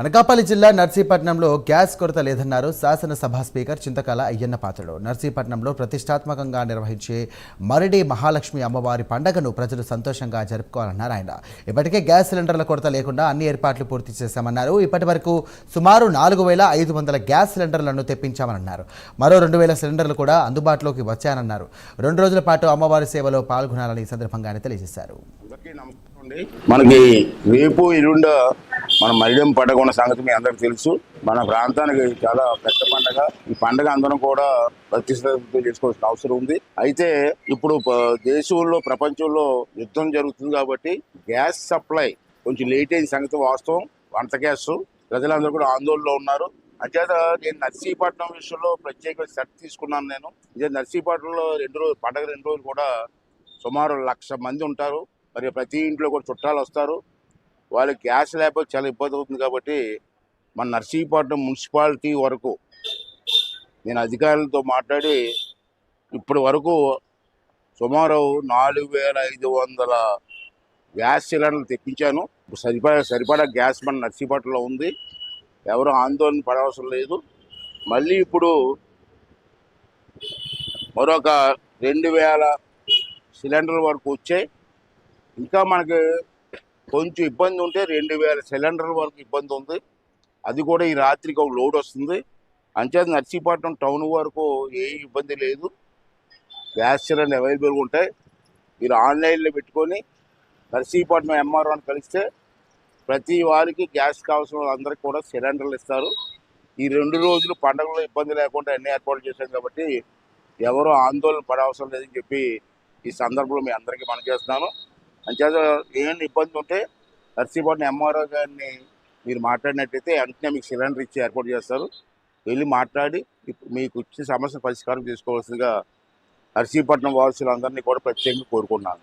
అనకాపల్లి జిల్లా నర్సీపట్నంలో గ్యాస్ కొరత లేదన్నారు శాసనసభ స్పీకర్ చింతకాల అయ్యన్న పాత్రుడు. నర్సీపట్నంలో ప్రతిష్టాత్మకంగా నిర్వహించే మరిడి మహాలక్ష్మి అమ్మవారి పండుగను ప్రజలు సంతోషంగా జరుపుకోవాలన్నారు ఆయన. ఇప్పటికే గ్యాస్ సిలిండర్ల కొరత లేకుండా అన్ని ఏర్పాట్లు పూర్తి చేశామన్నారు. ఇప్పటి వరకు సుమారు 4,500 గ్యాస్ సిలిండర్లను తెప్పించామన్నారు. మరో 2,000 సిలిండర్లు కూడా అందుబాటులోకి వచ్చాయన్నారు. 2 రోజుల పాటు అమ్మవారి సేవలో పాల్గొనాలని ఈ సందర్భంగా ఆయన తెలియజేశారు. మనకి రేపు ఎల్లుండ మన మరిడం పండుగ ఉన్న సంగతి మీ అందరికి తెలుసు. మన ప్రాంతానికి చాలా పెద్ద పండుగ. ఈ పండుగ అందరం కూడా ప్రతిష్టతో చేసుకోవాల్సిన అవసరం ఉంది. అయితే ఇప్పుడు దేశంలో ప్రపంచంలో యుద్ధం జరుగుతుంది కాబట్టి గ్యాస్ సప్లై కొంచెం లేట్ అయిన సంగతి వాస్తవం. వంట గ్యాస్ ప్రజలందరూ కూడా ఆందోళనలో ఉన్నారు. అంచేత నేను నర్సీపట్నం విషయంలో ప్రత్యేక శ్రద్ధ తీసుకున్నాను. నేను ఇదే నర్సీపట్నంలో పండుగ 2 రోజులు కూడా సుమారు 1,00,000 మంది ఉంటారు. మరి ప్రతి ఇంట్లో కూడా చుట్టాలు వస్తారు. వాళ్ళకి గ్యాస్ లేకపోతే చాలా ఇబ్బంది అవుతుంది. కాబట్టి మన నర్సీపట్నం మున్సిపాలిటీ వరకు నేను అధికారులతో మాట్లాడి ఇప్పటి వరకు సుమారు 4,500 గ్యాస్ సిలిండర్లు తెప్పించాను. సరిపడా గ్యాస్ మన నర్సీపట్నంలో ఉంది. ఎవరు ఆందోళన పడవసరం లేదు. మళ్ళీ ఇప్పుడు మరొక 2,000 సిలిండర్ల వరకు వచ్చాయి. ఇంకా మనకి కొంచెం ఇబ్బంది ఉంటే 2,000 సిలిండర్ల వరకు ఇబ్బంది ఉంది. అది కూడా ఈ రాత్రికి ఒక లోడ్ వస్తుంది. అంచేత నర్సీపట్నం టౌన్ వరకు ఏ ఇబ్బంది లేదు. గ్యాస్ సిలిండర్ అవైలబుల్గా ఉంటాయి. మీరు ఆన్లైన్లో పెట్టుకొని నర్సీపట్నం ఎంఆర్ఓని కలిస్తే ప్రతి వారికి గ్యాస్ కావాల్సిన అందరికి కూడా సిలిండర్లు ఇస్తారు. ఈ 2 రోజులు పండుగలో ఇబ్బంది లేకుండా అన్ని ఏర్పాట్లు చేశాం కాబట్టి ఎవరో ఆందోళన పడవసరం లేదని చెప్పి ఈ సందర్భంలో మీ అందరికీ మనం చేస్తున్నాను. అంచేత ఏమైనా ఇబ్బంది ఉంటే నర్సీపట్నం ఎంఆర్ఓ గారిని మీరు మాట్లాడినట్టయితే వెంటనే మీకు సిలిండర్ ఇచ్చి ఏర్పాటు చేస్తారు. వెళ్ళి మాట్లాడి మీకు ఇచ్చే సమస్య పరిష్కారం చేసుకోవాల్సిందిగా నర్సీపట్నం వాసులందరినీ కూడా ప్రత్యేకంగా కోరుకున్నాను.